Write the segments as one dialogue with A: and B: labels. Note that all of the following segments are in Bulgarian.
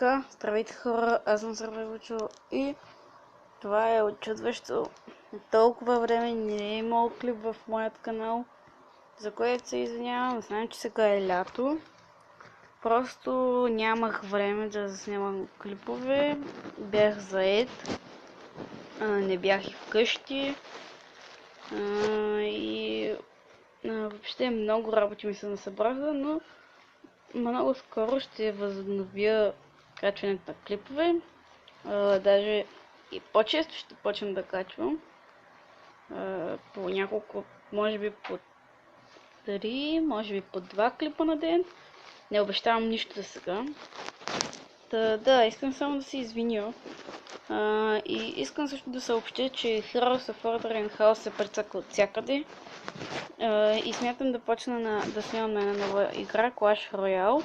A: така, здравейте хора, аз съм Сървайвачо и това е очудващо. Толкова време не е имал клип в моят канал, за което се извинявам. Знам, че сега е лято. Просто нямах време да заснемам клипове, бях заед, не бях и вкъщи и въобще много работи ми се насъбраха, но много скоро ще възобновя качването на клипове. Даже и по-често ще почна да качвам. По няколко, може би по 3, може би по 2 клипа на ден. Не обещавам нищо за сега. Да, искам само да се извиня. И искам също да съобщя, че Heroes of Order Chaos се прецака от всякъде. И смятам да почна да снимам на една нова игра, Clash Royale.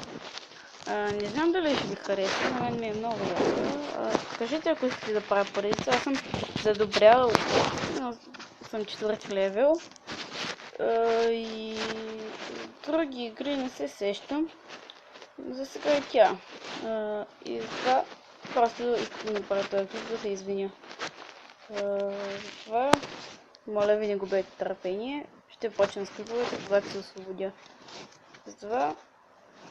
A: Не знам дали ще ви хареса, на мен ми е много яка. Кажете, ако искате да правя поредица. Аз съм задобрял, съм 4 левел. И други игри не се сещам. За сега и тя. И затова просто искам да направя този клип, да се извиня. Затова моля ви, не губете търпение. Ще почна с клиповете, когато се освободя. Затова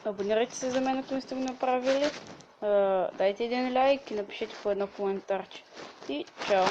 A: абонирайте се за мен, ако не сте го направили. Дайте един лайк и напишете по едно коментарче. И чао!